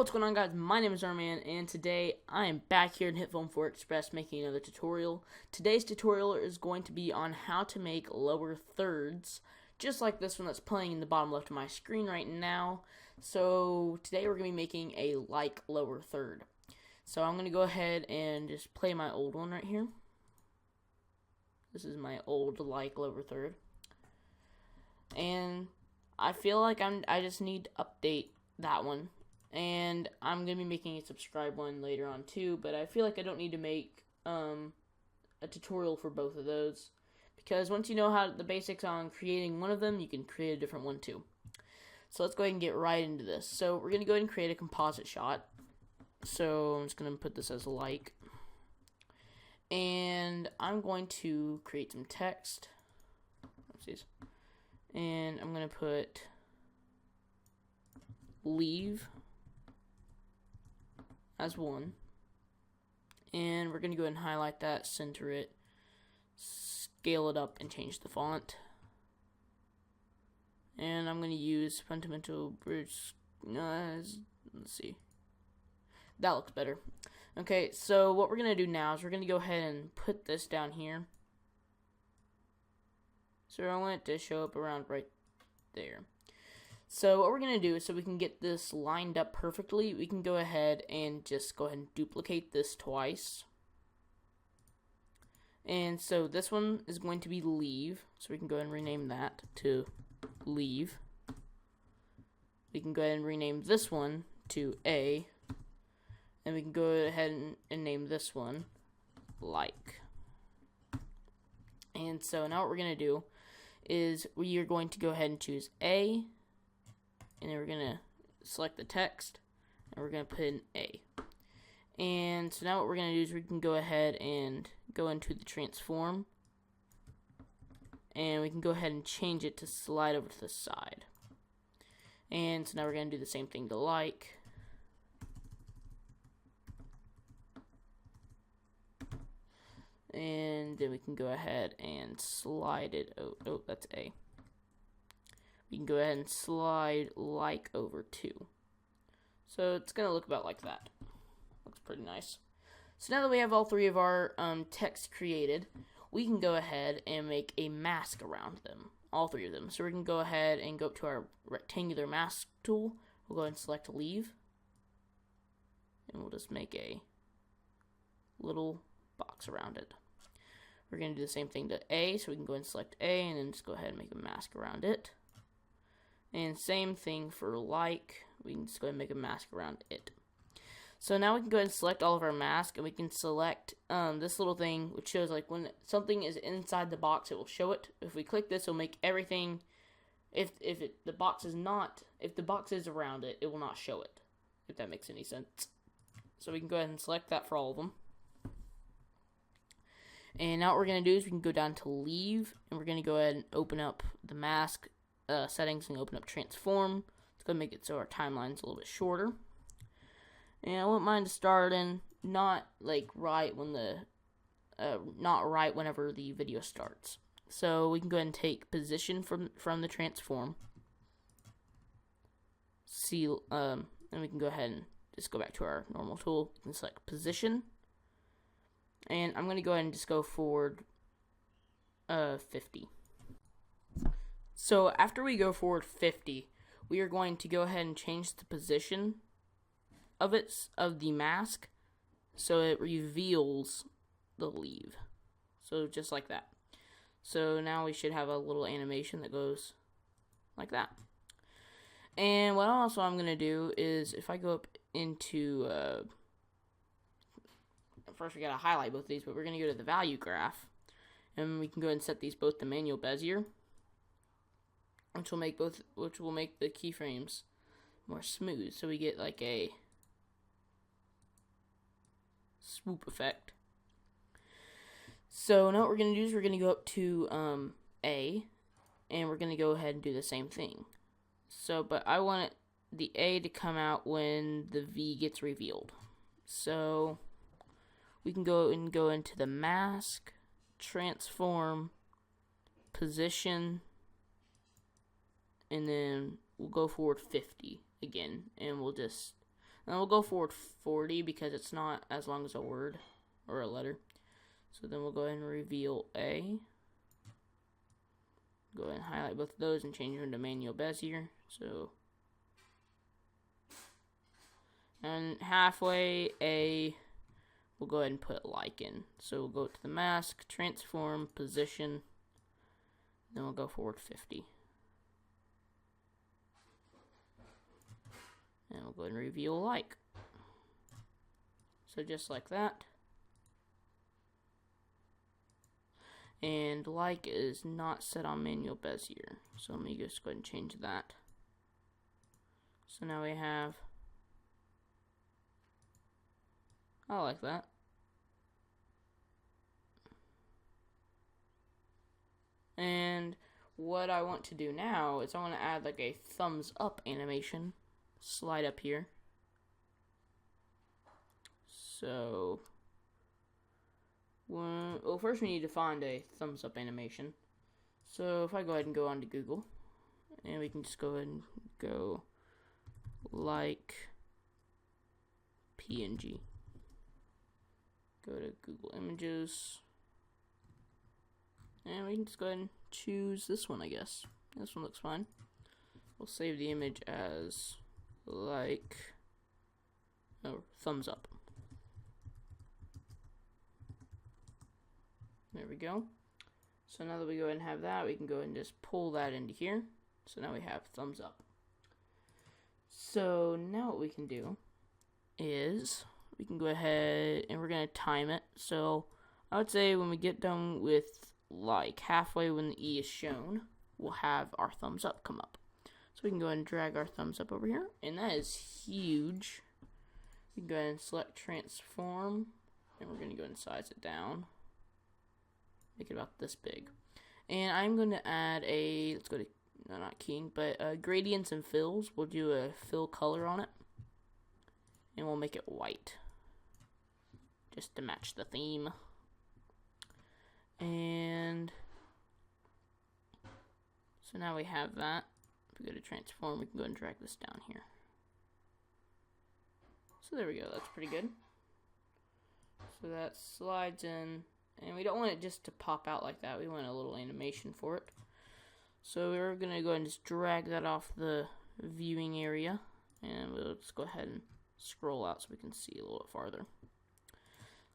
what's going on, guys? My name is Arman, and today I am back here in Hitphone 4 Express making another tutorial. Today's tutorial is going to be on how to make lower thirds, just like this one that's playing in the bottom left of my screen right now. So today we're going to be making a like lower third. So I'm going to go ahead and just play my old one right here. This is my old like lower third. And I feel like I just need to update that one. And I'm going to be making a subscribe one later on too, but I feel like I don't need to make a tutorial for both of those, because once you know how the basics on creating one of them, you can create a different one too. So let's go ahead and get right into this. So we're going to go ahead and create a composite shot. So I'm just going to put this as a like. And I'm going to create some text. Oopsies. And I'm going to put leave as one, and we're going to go ahead and highlight that, center it, scale it up, and change the font. And I'm going to use Fundamental Bridge. Let's see. That looks better. Okay, so what we're going to do now is we're going to go ahead and put this down here. So I want it to show up around right there. So what we're going to do is, so we can get this lined up perfectly, we can go ahead and just go ahead and duplicate this twice. And so this one is going to be leave, so we can go ahead and rename that to leave. We can go ahead and rename this one to A, and we can go ahead and name this one like. And so now what we're going to do is we are going to go ahead and choose A, and then we're going to select the text, and we're going to put in A. And so now what we're going to do is we can go ahead and go into the transform, and we can go ahead and change it to slide over to the side. And so now we're going to do the same thing to like. And then we can go ahead and slide it. Oh, that's A. We can go ahead and slide like over too. So it's going to look about like that. Looks pretty nice. So now that we have all three of our text created, we can go ahead and make a mask around them. All three of them. So we can go ahead and go up to our rectangular mask tool. We'll go ahead and select leave. And we'll just make a little box around it. We're going to do the same thing to A, so we can go ahead and select A and then just go ahead and make a mask around it. And same thing for like, we can just go ahead and make a mask around it. So now we can go ahead and select all of our masks, and we can select this little thing which shows like when something is inside the box, it will show it. If we click this, it'll make everything, if the box is around it, it will not show it, if that makes any sense. So we can go ahead and select that for all of them. And now what we're going to do is we can go down to leave, and we're going to go ahead and open up the mask settings and open up transform. It's going to make it so our timeline's a little bit shorter. And I wouldn't mind starting not like right when not right whenever the video starts. So we can go ahead and take position from the transform. And we can go ahead and just go back to our normal tool. We can select position. And I'm going to go ahead and just go forward 50. So after we go forward 50, we are going to go ahead and change the position of the mask so it reveals the leave. So just like that. So now we should have a little animation that goes like that. And what also I'm going to do is, if I go up into first we gotta highlight both of these, but we're gonna go to the value graph, and we can go ahead and set these both to manual Bezier, which will make the keyframes more smooth, so we get like a swoop effect. So now what we're gonna do is we're gonna go up to A, and we're gonna go ahead and do the same thing. So, but I want the A to come out when the V gets revealed. So we can go into the mask, transform, position, and then we'll go forward 50 again, and we'll just And we'll go forward 40 because it's not as long as a word or a letter. So then we'll go ahead and reveal A. Go ahead and highlight both of those and change them to manual Bezier. So, and halfway A, we'll go ahead and put like in. So we'll go to the mask, transform, position, then we'll go forward 50. And we'll go ahead and reveal like. So just like that. And like is not set on manual Bezier. So let me just go ahead and change that. So now we have, I like that. And what I want to do now is I want to add like a thumbs up animation. Slide up here. So, well, first we need to find a thumbs up animation. So if I go ahead and go onto Google, and we can just go ahead and go like PNG. Go to Google Images, and we can just go ahead and choose this one, I guess. This one looks fine. We'll save the image as like, oh, thumbs up. There we go. So now that we go ahead and have that, we can go ahead and just pull that into here. So now we have thumbs up. So now what we can do is we can go ahead and we're going to time it. So I would say when we get done with like halfway when the E is shown, we'll have our thumbs up come up. So we can go ahead and drag our thumbs up over here, and that is huge. We can go ahead and select transform, and we're going to go ahead and size it down. Make it about this big. And I'm going to add a, let's go to, no, not keying, but gradients and fills. We'll do a fill color on it, and we'll make it white, just to match the theme. And so now we have that. If we go to transform, we can go and drag this down here. So there we go, that's pretty good. So that slides in, and we don't want it just to pop out like that. We want a little animation for it. So we're gonna go ahead and just drag that off the viewing area, and we'll just go ahead and scroll out so we can see a little bit farther.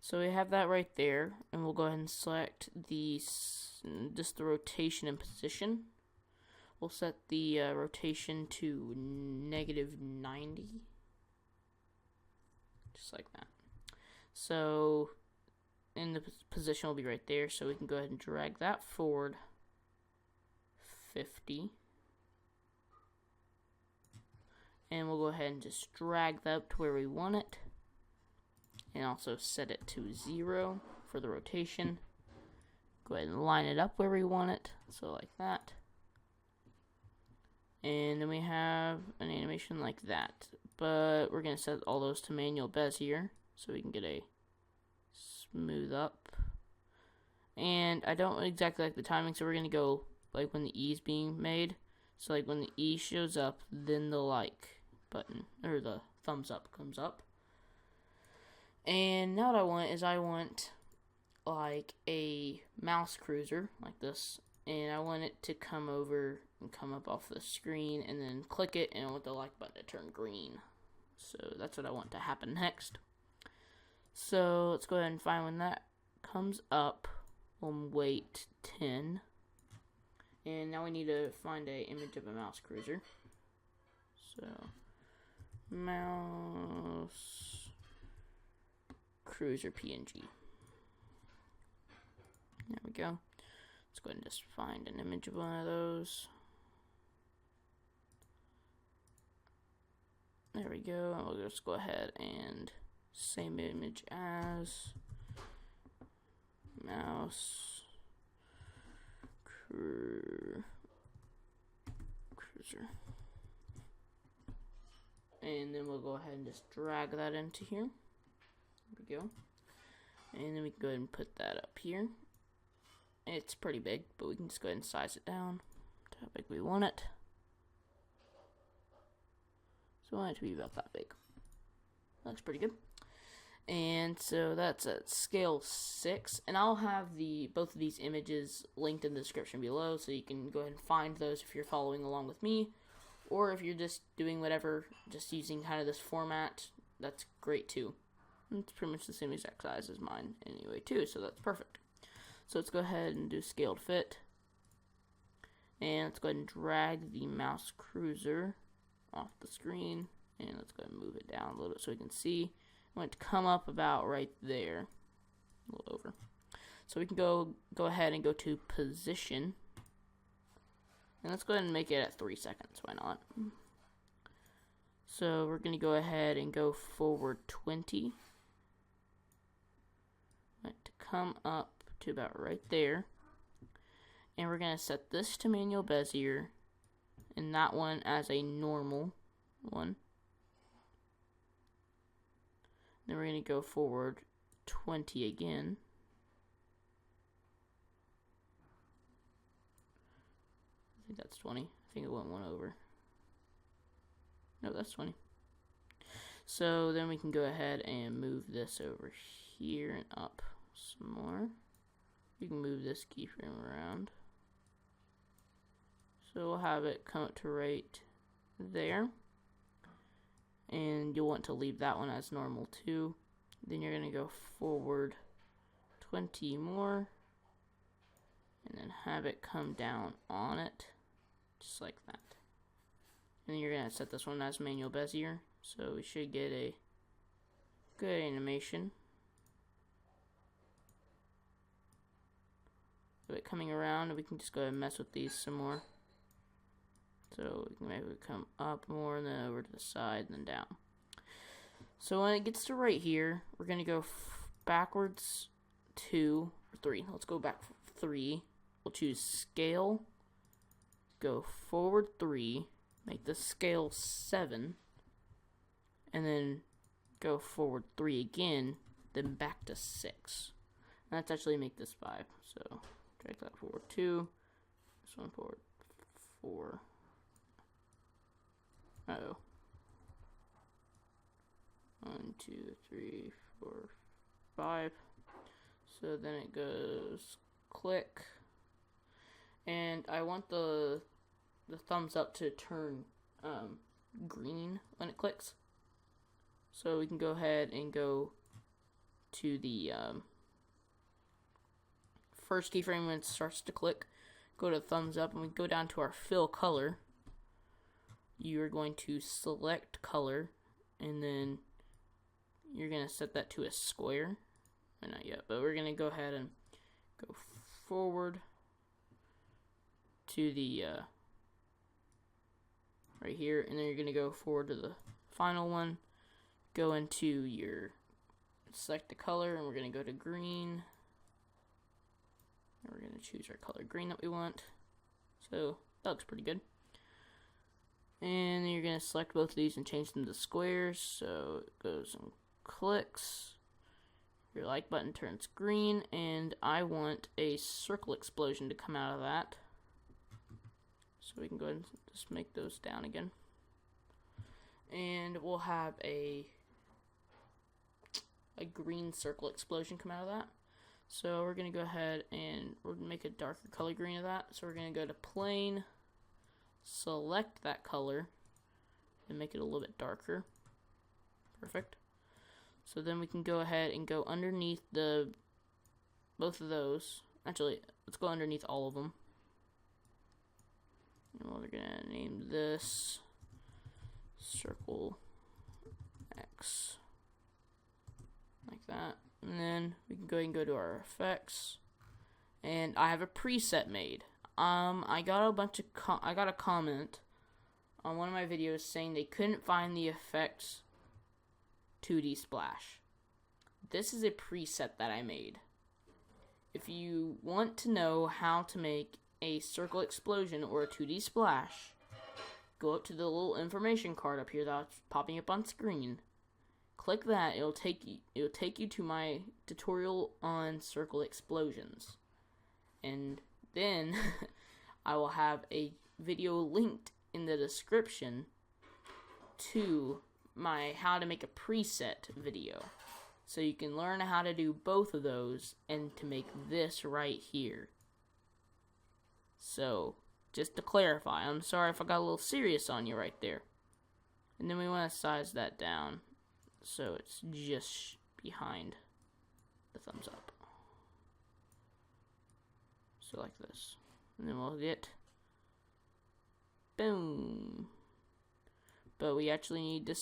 So we have that right there, and we'll go ahead and select just the rotation and position. We'll set the rotation to -90, just like that. So, in the position will be right there, so we can go ahead and drag that forward 50. And we'll go ahead and just drag that up to where we want it. And also set it to 0 for the rotation. Go ahead and line it up where we want it, so like that. And then we have an animation like that. But we're going to set all those to manual Bezier so we can get a smooth up. And I don't exactly like the timing, so we're going to go like when the E is being made. So like when the E shows up, then the like button, or the thumbs up comes up. And now what I want like a mouse cruiser like this. And I want it to come over and come up off the screen, and then click it, and I want the like button to turn green. So that's what I want to happen next. So let's go ahead and find when that comes up. We'll wait 10. And now we need to find an image of a mouse cruiser. So mouse cruiser PNG. There we go. Let's go ahead and just find an image of one of those. There we go. And we'll just go ahead and same image as mouse cruiser. And then we'll go ahead and just drag that into here. There we go. And then we can go ahead and put that up here. It's pretty big, but we can just go ahead and size it down to how big we want it. So I want it to be about that big. looks pretty good. And so that's at scale 6, and I'll have both of these images linked in the description below, so you can go ahead and find those if you're following along with me, or if you're just doing whatever, just using kind of this format, that's great too. It's pretty much the same exact size as mine anyway too, so that's perfect. So let's go ahead and do scaled fit, and let's go ahead and drag the mouse cursor off the screen, and let's go ahead and move it down a little bit so we can see. I want it to come up about right there, a little over. So we can go ahead and go to position, and let's go ahead and make it at 3 seconds. Why not? So we're going to go ahead and go forward 20. Want it to come up to about right there, and we're going to set this to manual Bezier, and that one as a normal one. Then we're going to go forward 20 again. I think that's 20. I think it went one over. No, that's 20. So then we can go ahead and move this over here and up some more. You can move this keyframe around. So we'll have it come up to right there. And you'll want to leave that one as normal too. Then you're going to go forward 20 more, and then have it come down on it, just like that. And then you're going to set this one as manual Bezier, so we should get a good animation of it coming around, and we can just go ahead and mess with these some more. So we can maybe come up more and then over to the side and then down. So when it gets to right here, we're going to go backwards 2 or 3. Let's go back 3. We'll choose scale, go forward 3, make the scale 7, and then go forward 3 again, then back to 6. And that's actually make this 5. So drag that forward 2, this one forward 4. Uh-oh. 1, 2, 3, 4, 5. So then it goes click. And I want the thumbs up to turn green when it clicks. So we can go ahead and go to the first keyframe when it starts to click. Go to thumbs up, and we go down to our fill color. You are going to select color, and then you're going to set that to a square. Not yet, but we're going to go ahead and go forward to the right here, and then you're going to go forward to the final one. Go into your select the color, and we're going to go to green, and we're going to choose our color green that we want. So that looks pretty good. And then you're going to select both of these and change them to squares. So it goes and clicks. Your like button turns green, and I want a circle explosion to come out of that. So we can go ahead and just make those down again. And we'll have a green circle explosion come out of that. So we're going to go ahead and we're going to make a darker color green of that. So we're going to go to plane, select that color, and make it a little bit darker. Perfect. So then we can go ahead and go underneath both of those. Actually, let's go underneath all of them. And we're going to name this Circle X. Like that. And then we can go ahead and go to our effects. And I have a preset made. I got a comment on one of my videos saying they couldn't find the effects 2D splash. This is a preset that I made. If you want to know how to make a circle explosion or a 2D splash, go up to the little information card up here that's popping up on screen. Click that. It'll take you to my tutorial on circle explosions. And then I will have a video linked in the description to my how to make a preset video. So you can learn how to do both of those and to make this right here. So, just to clarify, I'm sorry if I got a little serious on you right there. And then we want to size that down so it's just behind the thumbs up. So like this. And then we'll get, boom. But we actually need to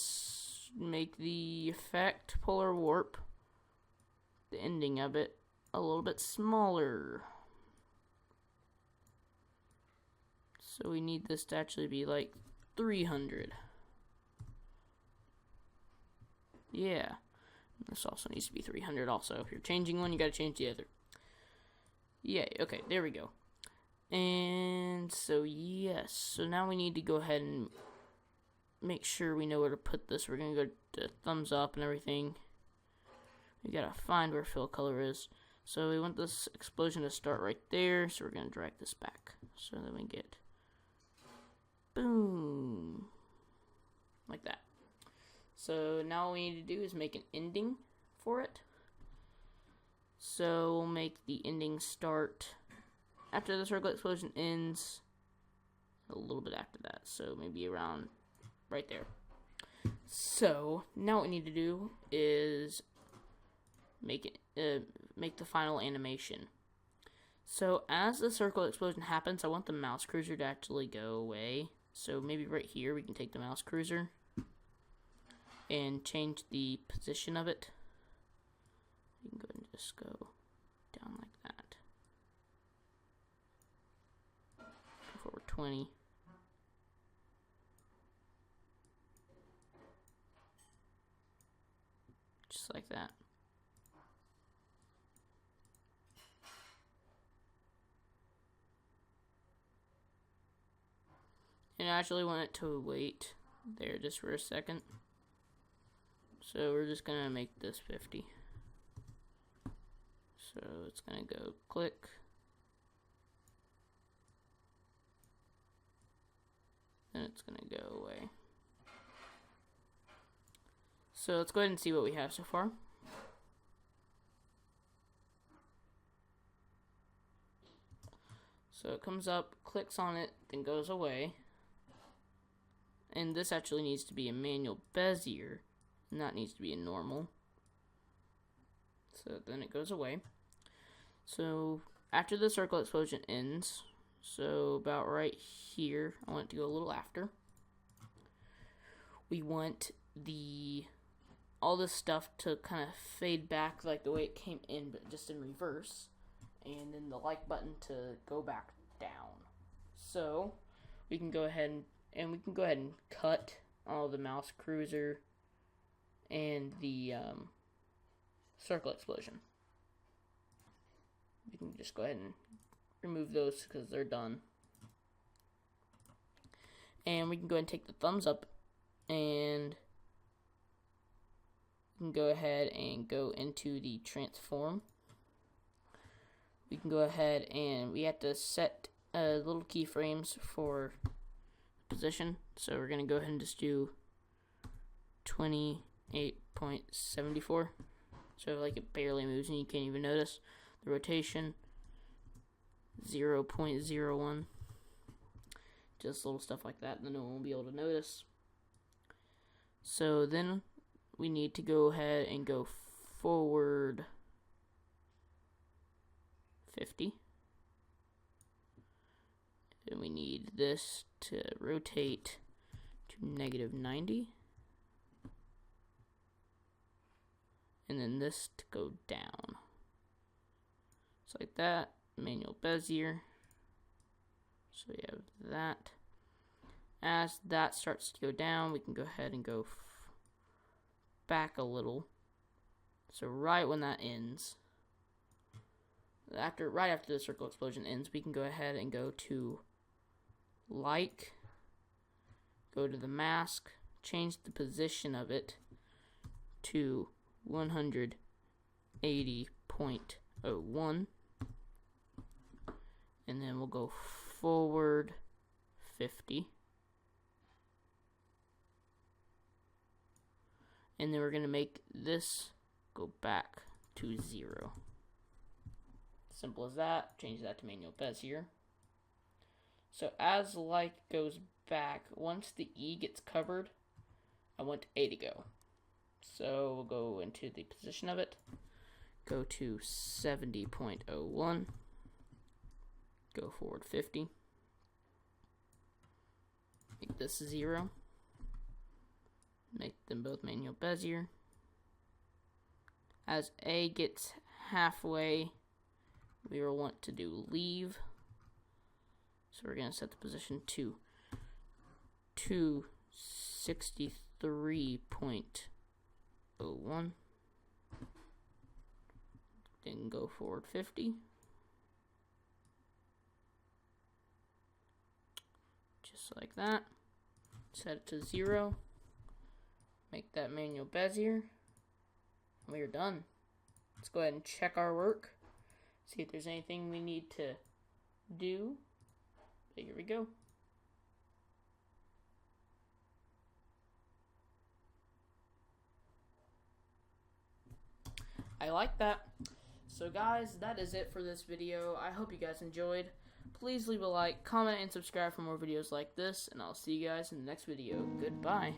make the effect polar warp, the ending of it, a little bit smaller. So we need this to actually be like 300. Yeah. This also needs to be 300 also. If you're changing one, you gotta change the other. Yeah, okay, there we go. And so, yes. So now we need to go ahead and make sure we know where to put this. We're gonna go to thumbs up and everything. We gotta find where fill color is. So we want this explosion to start right there. So we're gonna drag this back. So that we get boom. Like that. So now all we need to do is make an ending for it. So we'll make the ending start after the circle explosion ends, a little bit after that. So maybe around right there. So now what we need to do is make the final animation. So as the circle explosion happens, I want the mouse cursor to actually go away. So maybe right here we can take the mouse cursor and change the position of it. You can go and just go down like that. Go forward 20. Just like that. And I actually want it to wait there just for a second. So we're just gonna make this 50. So it's gonna go click. Then it's gonna go away. So let's go ahead and see what we have so far. So it comes up, clicks on it, then goes away. And this actually needs to be a manual Bezier, and that needs to be a normal. So then it goes away. So after the circle explosion ends, so about right here, I want it to go a little after. We want all this stuff to kind of fade back like the way it came in, but just in reverse. And then the like button to go back down. So we can go ahead and cut all the mouse cruiser and the circle explosion. We can just go ahead and remove those because they're done. And we can go ahead and take the thumbs up and we can go ahead and go into the transform. We can go ahead and we have to set little keyframes for position. So we're going to go ahead and just do 28.74. So like it barely moves and you can't even notice. The rotation 0.01. Just little stuff like that, and then no one will be able to notice. So then we need to go ahead and go forward 50. And we need this to rotate to -90. And then this to go down. Just like that. Manual Bezier. So we have that. As that starts to go down, we can go ahead and go back a little. So right when that ends, right after the circle explosion ends, we can go ahead and go to like, go to the mask, change the position of it to 180.01, and then we'll go forward 50. And then we're going to make this go back to 0. Simple as that. Change that to manual Bezier. So as light goes back, once the E gets covered, I want A to go. So we'll go into the position of it. Go to 70.01. Go forward 50. Make this 0. Make them both manual Bezier. As A gets halfway, we will want to do leave. So we're going to set the position to 263.01. Then go forward 50. Just like that. Set it to 0. Make that manual Bezier. We are done. Let's go ahead and check our work. See if there's anything we need to do. But here we go. I like that. So guys, that is it for this video. I hope you guys enjoyed. Please leave a like, comment, and subscribe for more videos like this. And I'll see you guys in the next video. Goodbye.